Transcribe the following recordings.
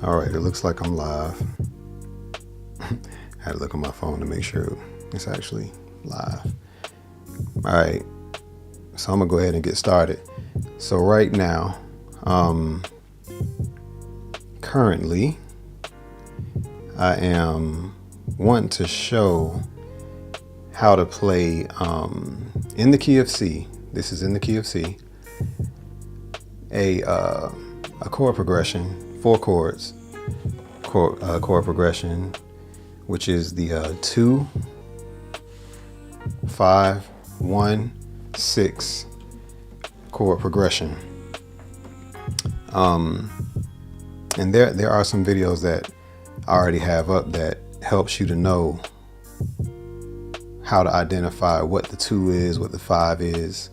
All right, it looks like I'm live. I had to look on my phone to make sure it's actually live. All right, so I'm gonna go ahead and get started. So right now, currently, I am wanting to show how to play in the key of C. This is in the key of C. A chord progression, 4 chords, chord progression, which is the 2, 5, 1, 6 chord progression. And there are some videos that I already have up that helps you to know how to identify what the 2 is, what the 5 is,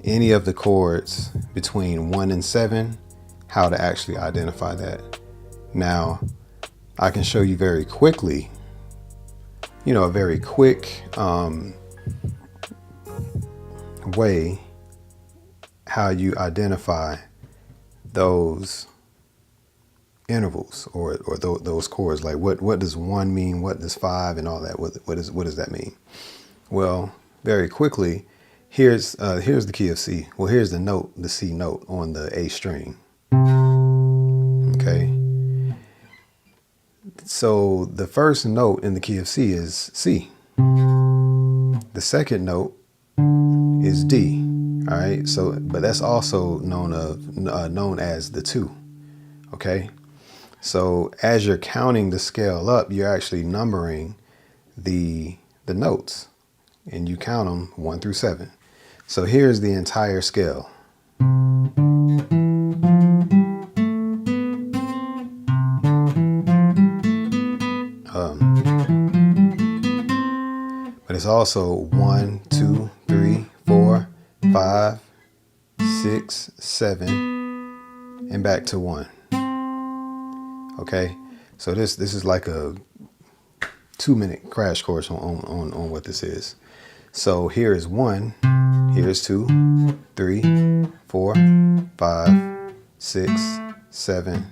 any of the chords between 1 and 7, how to actually identify that. Now, I can show you very quickly, a very quick way how you identify those intervals or those chords. Like what does 1 mean? What does 5 and all that? What does that mean? Well, very quickly, here's the key of C. Well, here's the note, the C note on the A string. Okay. So the first note in the key of C is C. The second note is D. All right. So, but that's also known as the 2. Okay. So as you're counting the scale up, you're actually numbering the notes, and you count them 1 through 7. So here's the entire scale. But it's also 1, 2, 3, 4, 5, 6, 7, and back to 1. Okay, so this is like a 2-minute crash course on what this is. So here is 1, here's 2, 3, 4, 5, 6, 7,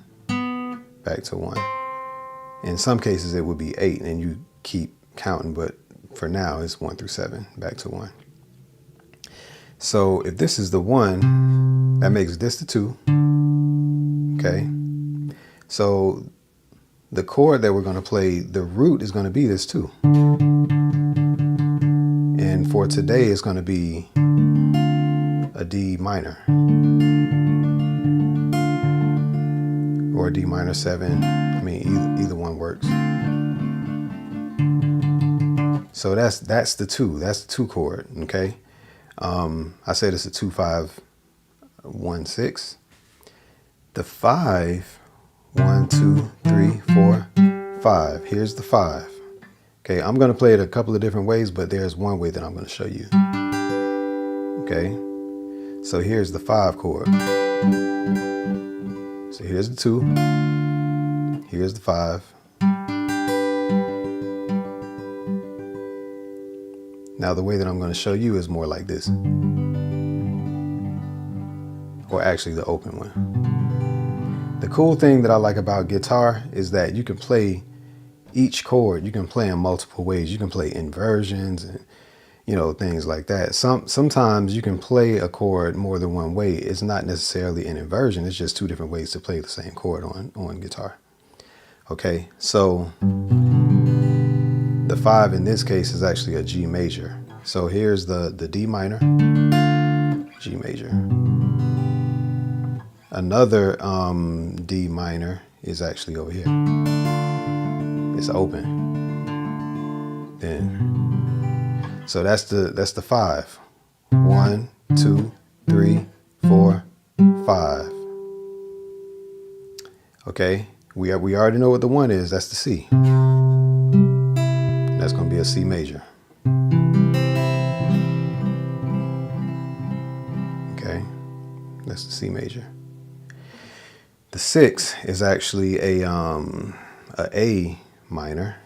back to 1. In some cases it would be 8 and you keep counting, but for now it's 1 through 7, back to 1. So if this is the 1, that makes this the 2. Okay. So the chord that we're going to play, the root is going to be this 2. And for today, it's going to be a D minor or a D minor 7. I mean, either one works. So that's the 2. That's the 2 chord. Okay. I said it's a 2, 5, 1, 6. The 5. 1, 2, 3, 4, 5. Here's the 5. Okay, I'm going to play it a couple of different ways, but there's one way that I'm going to show you. Okay, so here's the 5 chord. So here's the 2. Here's the 5. Now the way that I'm going to show you is more like this. Or actually the open one. The cool thing that I like about guitar is that you can play each chord. You can play in multiple ways. You can play inversions and, things like that. Sometimes you can play a chord more than one way. It's not necessarily an inversion. It's just 2 different ways to play the same chord on guitar. Okay, so the 5 in this case is actually a G major. So here's the D minor, G major. Another D minor is actually over here. It's open. Then, so that's the 5. 1, 2, 3, 4, 5. Okay, we already know what the 1 is. That's the C. And that's going to be a C major. Okay, that's the C major. The 6 is actually a minor,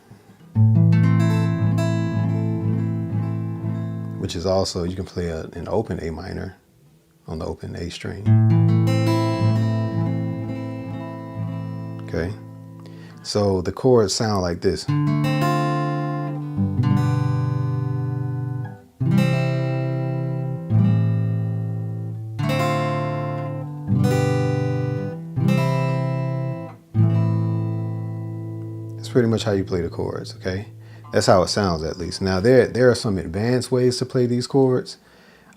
which is also, you can play an open A minor, on the open A string. Okay, so the chords sound like this. That's pretty much how you play the chords, okay? That's how it sounds, at least. Now, there are some advanced ways to play these chords.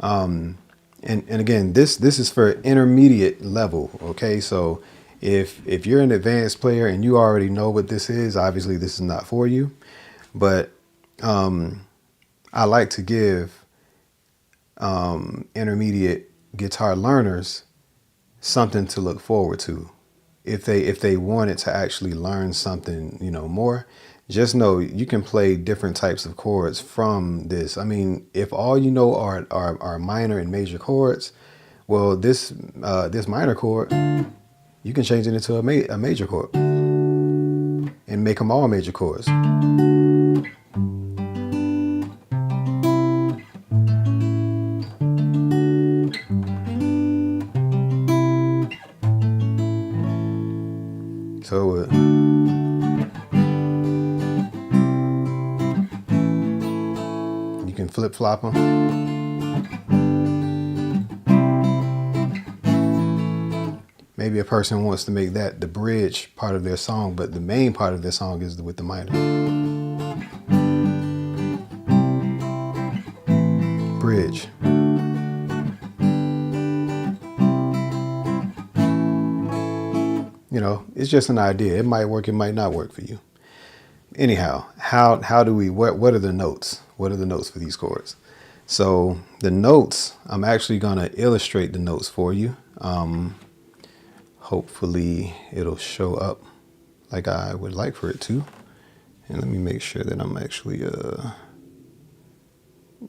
And again, this is for intermediate level, okay? So if you're an advanced player and you already know what this is, obviously this is not for you. But I like to give intermediate guitar learners something to look forward to. If they wanted to actually learn something, more, just know you can play different types of chords from this. I mean, if all you know are minor and major chords, well, this minor chord, you can change it into a major chord and make them all major chords. So you can flip-flop them. Maybe a person wants to make that the bridge part of their song, but the main part of their song is with the minor. Bridge. It's just an idea. It might work, it might not work for you. Anyhow, how do we, what are the notes? What are the notes for these chords? So the notes, I'm actually going to illustrate the notes for you. Hopefully it'll show up like I would like for it to. And let me make sure that I'm actually, yeah,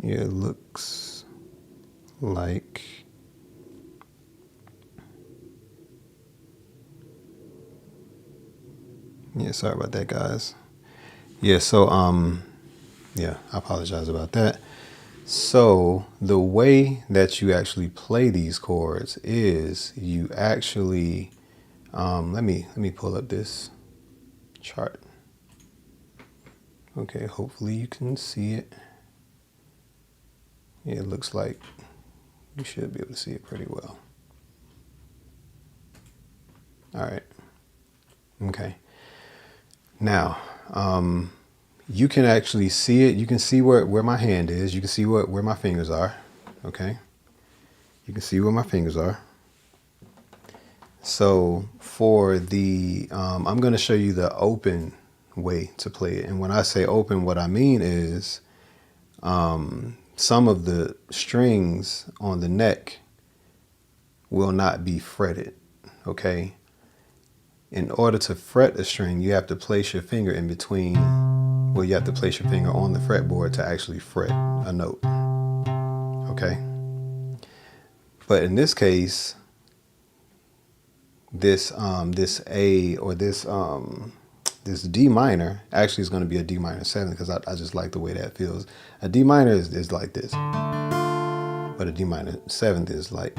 it looks like, yeah, sorry about that, guys. Yeah, so, yeah, I apologize about that. So the way that you actually play these chords is you actually, let me pull up this chart. Okay, hopefully you can see it. Yeah, it looks like you should be able to see it pretty well. All right. Okay. Now, you can actually see it. You can see where my hand is. You can see where my fingers are. Okay. You can see where my fingers are. So for the, I'm going to show you the open way to play it. And when I say open, what I mean is some of the strings on the neck will not be fretted. Okay. In order to fret a string, you have to place your finger in between. Well, you have to place your finger on the fretboard to actually fret a note. Okay. But in this case, this A or this D minor actually is going to be a D minor 7 because I just like the way that feels. A D minor is like this, but a D minor 7th is like.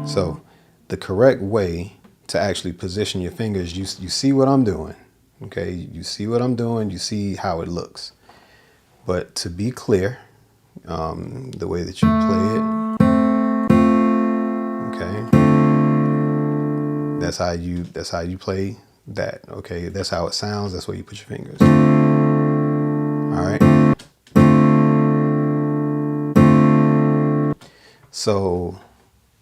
So the correct way to actually position your fingers, you see what I'm doing, okay? You see what I'm doing, you see how it looks. But to be clear, the way that you play it, okay? That's how you play that, okay? That's how it sounds, that's where you put your fingers. All right? So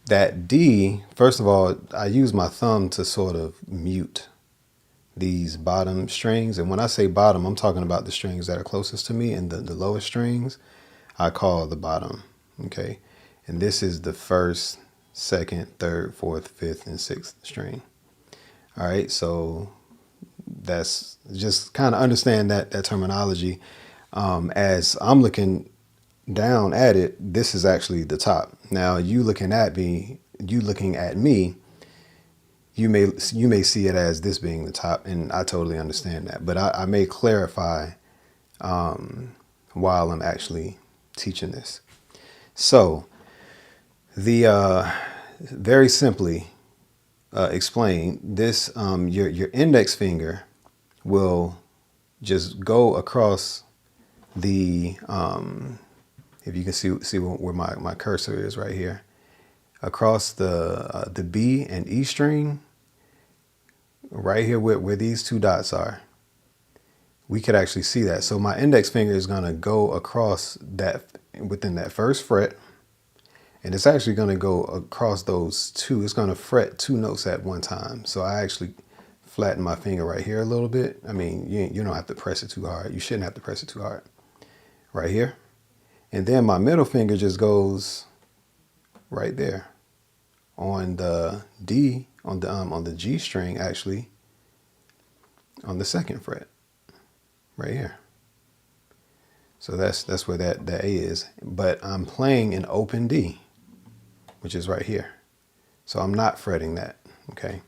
that D, first of all, I use my thumb to sort of mute these bottom strings. And when I say bottom, I'm talking about the strings that are closest to me, and the lowest strings I call the bottom, okay? And this is the first, second, third, fourth, fifth, and sixth string. All right, so that's just kind of understand that terminology. As I'm looking down at it, this is actually the top. Now you looking at me, you may see it as this being the top, and I totally understand that. But I may clarify while I'm actually teaching this. So the very simply explain this, your index finger will just go across the, if you can see where my cursor is right here, across the B and E string, right here where these two dots are. We could actually see that. So my index finger is going to go across that within that first fret, and it's actually going to go across those two. It's going to fret two notes at one time. So I actually flatten my finger right here a little bit. I mean, you don't have to press it too hard. You shouldn't have to press it too hard. Right here. And then my middle finger just goes right there on the D, on the G string, actually on the second fret right here. So that's where that A is, but I'm playing an open D, which is right here. So I'm not fretting that, okay?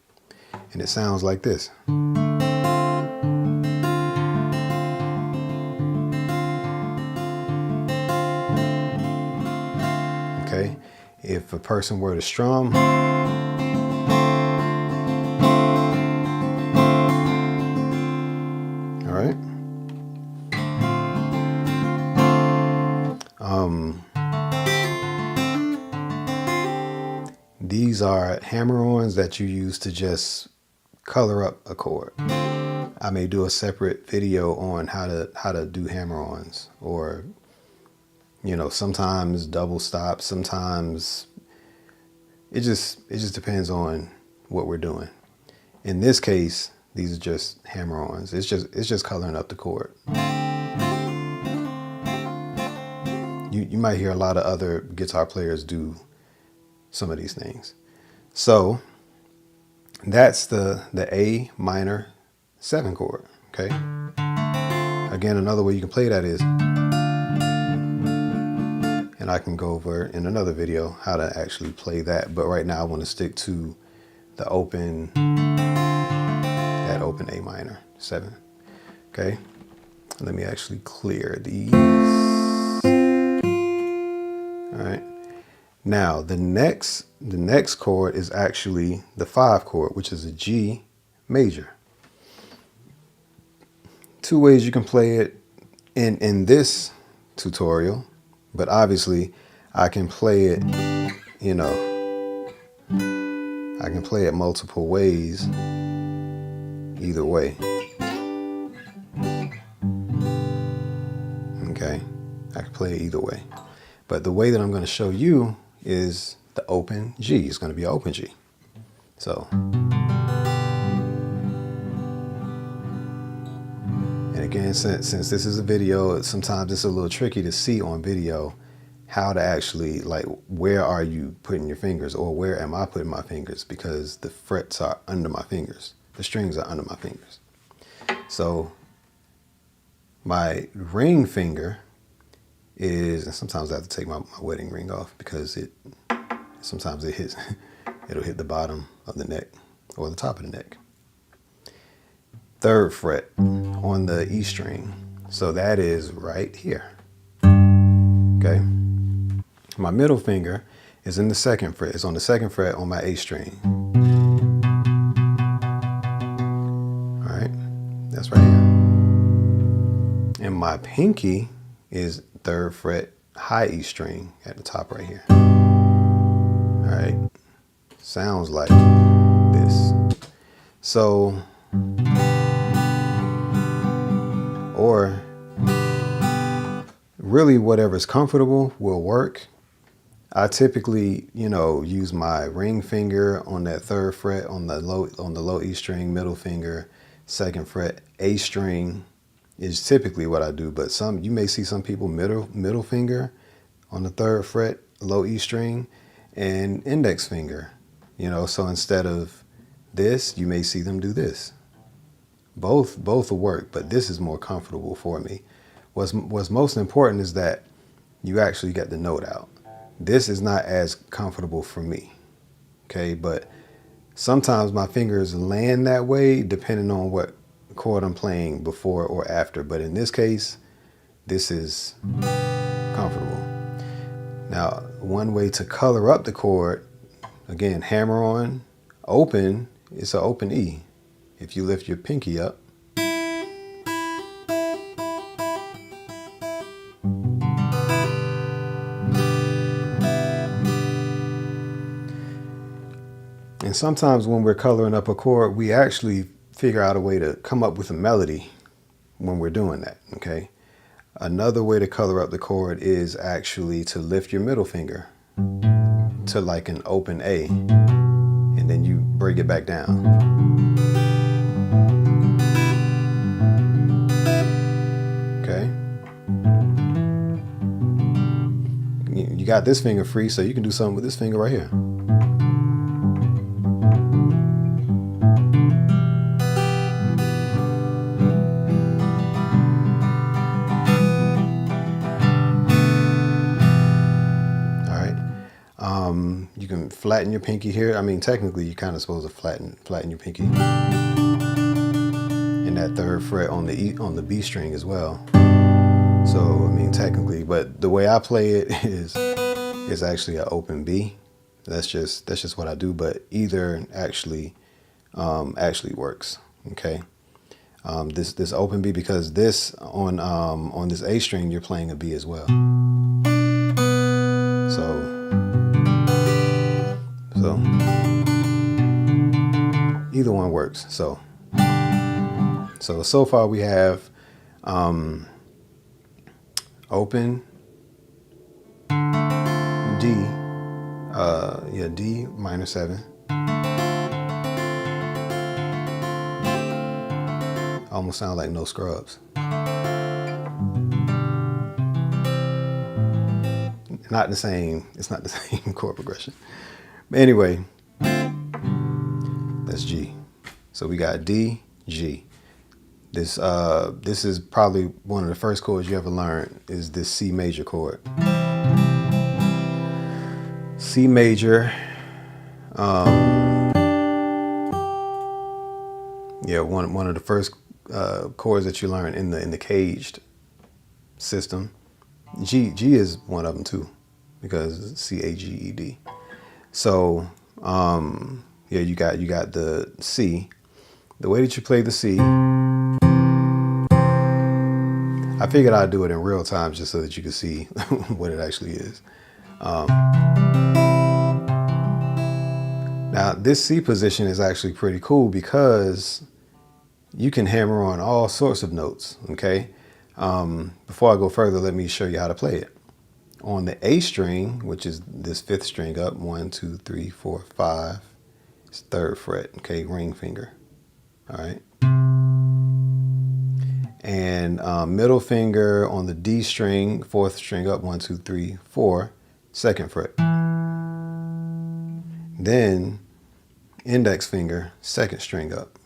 And it sounds like this. Okay, if a person were to strum, all right. These are hammer-ons that you use to just color up a chord. I may do a separate video on how to do hammer-ons, or sometimes double stop, sometimes it just depends on what we're doing. In this case, these are just hammer-ons. It's just coloring up the chord. You might hear a lot of other guitar players do some of these things. So that's the A minor 7 chord, okay? Again, another way you can play that is, and I can go over in another video how to actually play that, but right now I want to stick to the open, that open A minor 7, okay? Let me actually clear these. All right. Now the next chord is actually the 5 chord, which is a G major. Two ways you can play it in this tutorial, but obviously I can play it, I can play it multiple ways either way. Okay, I can play it either way. But the way that I'm going to show you is the open G. It's going to be an open G. So, and again, since this is a video, sometimes it's a little tricky to see on video how to actually, like, where are you putting your fingers, or where am I putting my fingers, because the frets are under my fingers. The strings are under my fingers. So my ring finger is, and sometimes I have to take my wedding ring off because sometimes it hits, it'll hit the bottom of the neck or the top of the neck. 3rd fret on the E string. So that is right here. Okay. My middle finger is in the 2nd fret. It's on the 2nd fret on my A string. All right. That's right here. And my pinky is 3rd fret high E string at the top right here. All right, sounds like this. So, or really whatever's comfortable will work. I typically, use my ring finger on that 3rd fret on the low E string, middle finger, 2nd fret, A string is typically what I do, but you may see some people middle finger on the 3rd fret, low E string, and index finger, so instead of this, you may see them do this. Both will work, but this is more comfortable for me. What's most important is that you actually get the note out. This is not as comfortable for me, okay? But sometimes my fingers land that way depending on what chord I'm playing before or after. But in this case, this is comfortable. Now, one way to color up the chord, again, hammer on, open, it's an open E. If you lift your pinky up, and sometimes when we're coloring up a chord, we actually figure out a way to come up with a melody when we're doing that, okay? Another way to color up the chord is actually to lift your middle finger to like an open A, and then you bring it back down. Okay? You got this finger free, so you can do something with this finger right here. You can flatten your pinky here. I mean, technically, you're kind of supposed to flatten your pinky. And that third fret on the B string as well. So, I mean, technically, but the way I play it is actually an open B. That's just what I do. But either actually works. Okay. This open B, because this on this A string you're playing a B as well. So either one works. So far we have open D, D minor 7. Almost sound like No Scrubs. Not the same. It's not the same chord progression. But anyway, that's G. So we got D, G. This is probably one of the first chords you ever learned, is this C major chord. C major. One of the first chords that you learn in the caged system. G is one of them too, because C-A-G-E-D. So you got the C. The way that you play the C, I figured I'd do it in real time just so that you can see what it actually is. Now this C position is actually pretty cool because you can hammer on all sorts of notes, okay? Before I go further, let me show you how to play it. On the A string, which is this 5th string up, 1, 2, 3, 4, 5, it's 3rd fret, okay, ring finger, all right? And middle finger on the D string, 4th string up, 1, 2, 3, 4, 2nd fret. Then index finger, 2nd string up,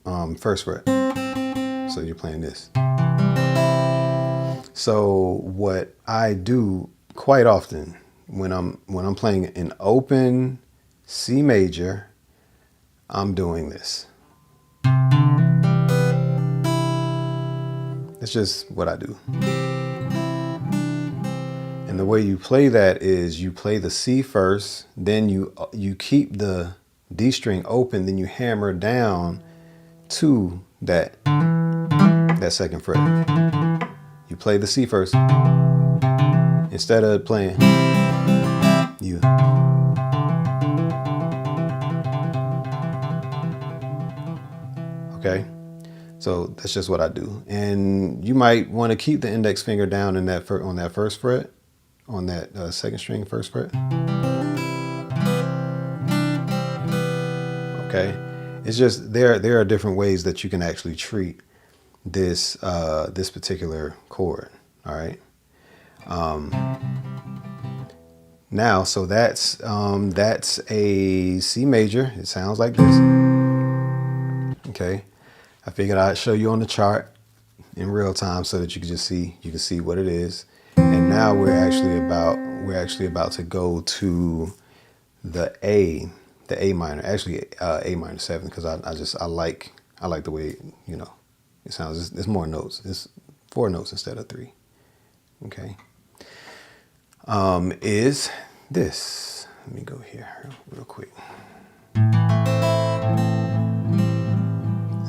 1st fret. So you're playing this. So what I do quite often when I'm playing an open C major, I'm doing this. It's just what I do. And the way you play that is you play the C first, then you keep the D string open, then you hammer down to that 2nd fret. You play the C first. Instead of playing you. Okay? So that's just what I do. And you might want to keep the index finger down in that on that 1st fret, on that 2nd string 1st fret. Okay? It's just there are different ways that you can actually treat this this particular chord. All right. Now, so that's a C major. It sounds like this. Okay. I figured I'd show you on the chart in real time so that you can see what it is. And now we're actually about to go to the A minor, actually A minor 7, because I like the way, you know, it sounds. It's more notes. It's 4 notes instead of 3. Okay. is this. Let me go here real quick.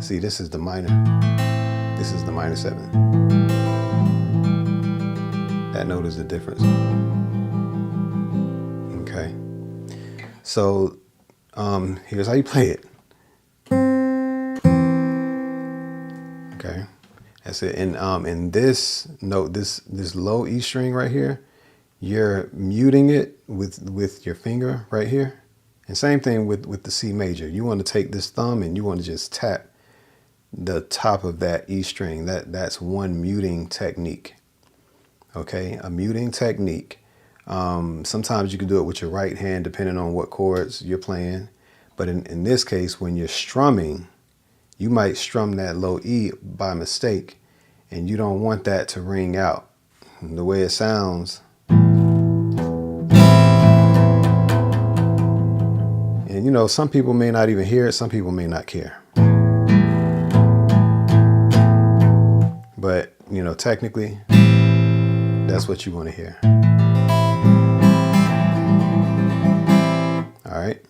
See, this is the minor. This is the minor 7. That note is the difference. Okay. So here's how you play it. Okay. That's it. And in this note, this low E string right here, you're muting it with your finger right here. And same thing with the C major. You want to take this thumb and you want to just tap the top of that E string. That's one muting technique. Okay, a muting technique. Sometimes you can do it with your right hand depending on what chords you're playing. But in this case, when you're strumming, you might strum that low E by mistake and you don't want that to ring out. And the way it sounds. And you know, some people may not even hear it, some people may not care. But, you know, technically, that's what you want to hear. All right.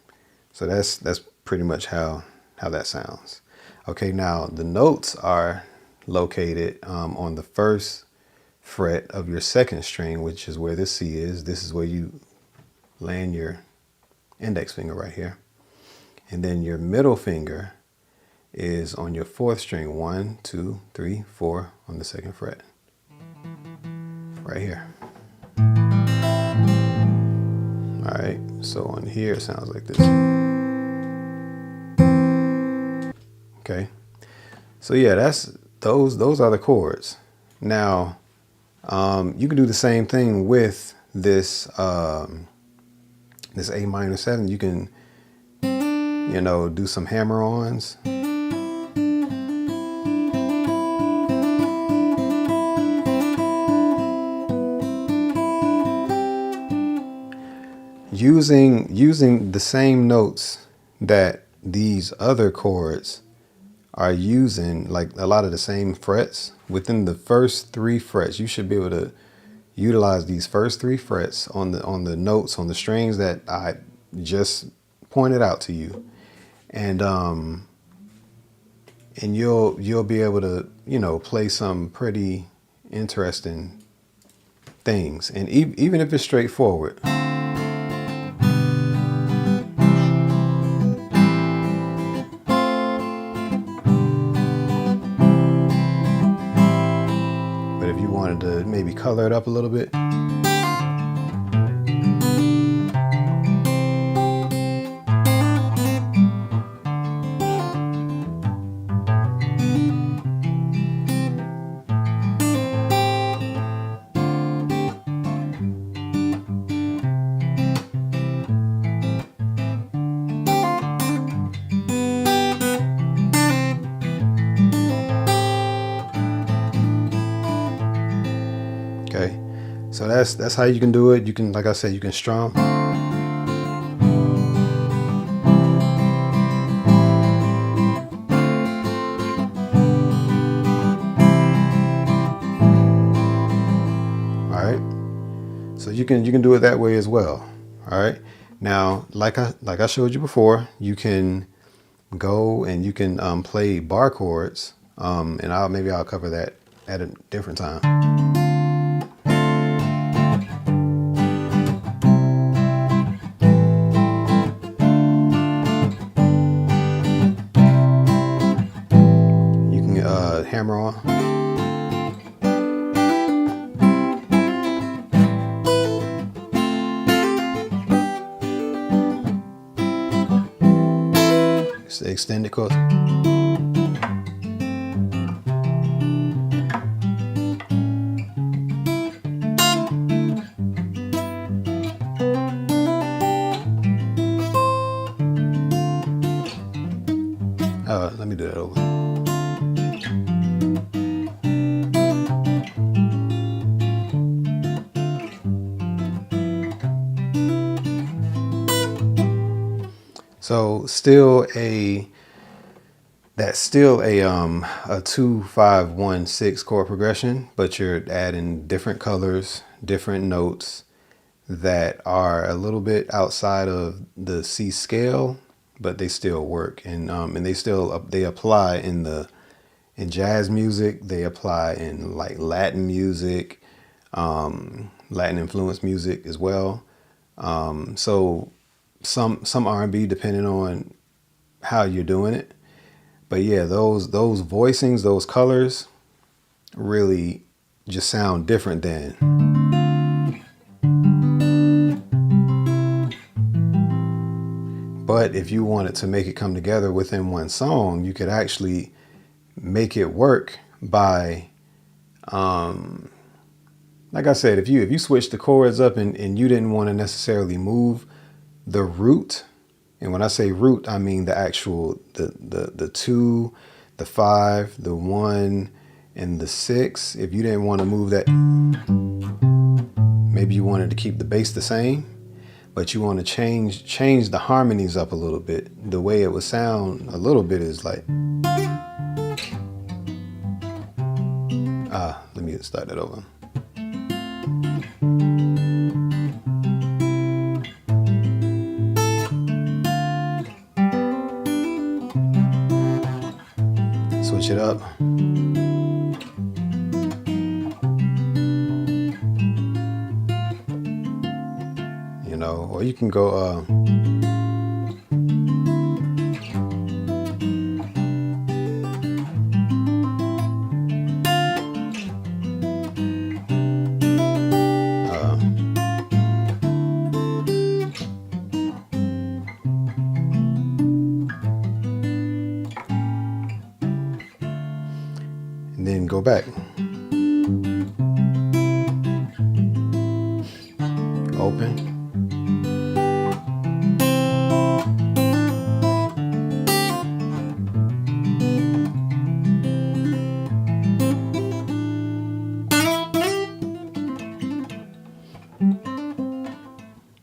So that's pretty much how that sounds. Okay, now the notes are located on the first fret of your second string, which is where this C is. This is where you land your index finger right here. And then your middle finger is on your fourth string. 1, 2, 3, 4 on the second fret. Right here. All right, so on here it sounds like this. Okay, so yeah, those are the chords. Now, you can do the same thing with this this A minor 7. You can, you know, do some hammer-ons. Using the same notes that these other chords are using, like a lot of the same frets within the first 3 frets. You should be able to utilize these first 3 frets on the notes, on the strings that I just pointed out to you, and you'll be able to, you know, play some pretty interesting things, and even if it's straightforward. If you wanted to maybe color it up a little bit. Okay, so that's how you can do it. You can, like I said, you can strum. All right, so you can do it that way as well. All right, now like I showed you before, you can go and you can play bar chords, and I'll cover that at a different time. Hammer on. It's the extended chord. Let me do that over. So that's still a 2-5-1-6 chord progression, but you're adding different colors, different notes, that are a little bit outside of the C scale, but they still work, and they apply in jazz music. They apply in like Latin music, Latin influenced music as well. So some R&B depending on how you're doing it. But yeah, those voicings, those colors really just sound different than. But if you wanted to make it come together within one song, you could actually make it work by, like I said, if you switch the chords up and you didn't want to necessarily move the root, and when I say root, I mean the actual, the 2, the 5, the 1, and the 6. If you didn't want to move that, maybe you wanted to keep the bass the same, but you want to change the harmonies up a little bit. The way it would sound a little bit is like, let me start that over. Switch it up. You know, or you can go and then go back. Open.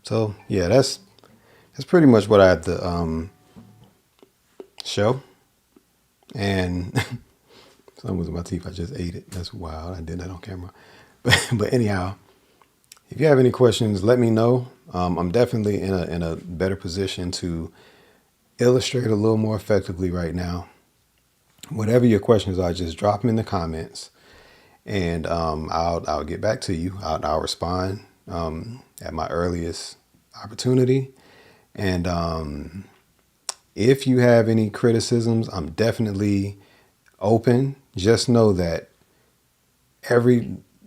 So yeah, that's pretty much what I had to show. And something was in my teeth. I just ate it. That's wild. I did that on camera. But anyhow, if you have any questions, let me know. I'm definitely in a better position to illustrate a little more effectively right now. Whatever your questions are, just drop them in the comments, and I'll get back to you. I'll respond at my earliest opportunity. And if you have any criticisms, I'm definitely open. Just know that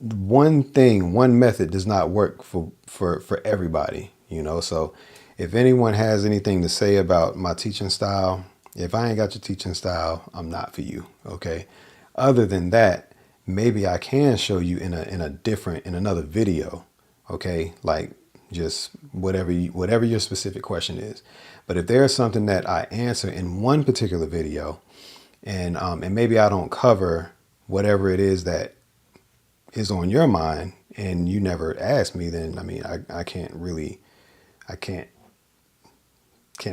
one method does not work for everybody, you know. So if anyone has anything to say about my teaching style, if I ain't got your teaching style, I'm not for you. Okay. Other than that, maybe I can show you in another video. Okay. Like just whatever your specific question is. But if there's something that I answer in one particular video, and maybe I don't cover whatever it is that is on your mind, and you never asked me, then I mean, I can't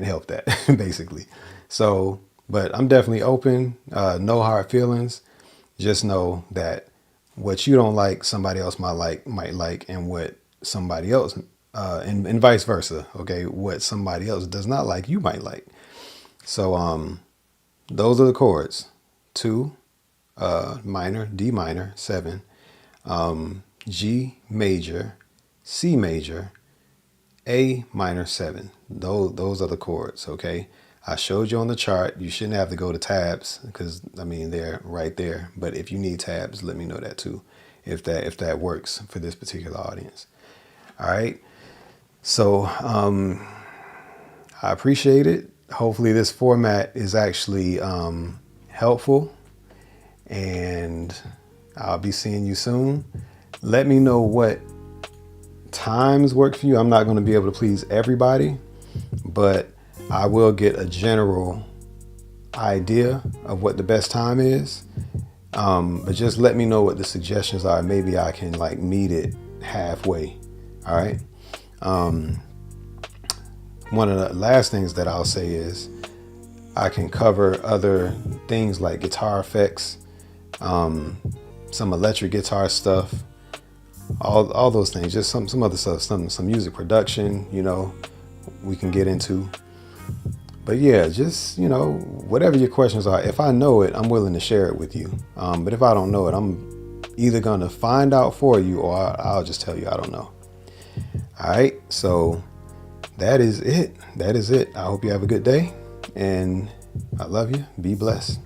help that basically. So, but I'm definitely open. No hard feelings. Just know that what you don't like, somebody else might like, and what somebody else, and vice versa. Okay, what somebody else does not like, you might like. So, those are the chords: 2, minor, D minor, 7, G major, C major, A minor, 7. Those are the chords. Okay. I showed you on the chart. You shouldn't have to go to tabs because I mean, they're right there. But if you need tabs, let me know that too, if that works for this particular audience. All right. So, I appreciate it. Hopefully this format is actually, helpful, and I'll be seeing you soon. Let me know what times work for you. I'm not going to be able to please everybody, but I will get a general idea of what the best time is. But just let me know what the suggestions are. Maybe I can like meet it halfway. All right. One of the last things that I'll say is I can cover other things like guitar effects, some electric guitar stuff, all those things, just some other stuff, some music production, you know, we can get into. But yeah, just, you know, whatever your questions are, if I know it, I'm willing to share it with you. But if I don't know it, I'm either gonna find out for you, or I'll just tell you I don't know. All right, so that is it. I hope you have a good day, and I love you. Be blessed.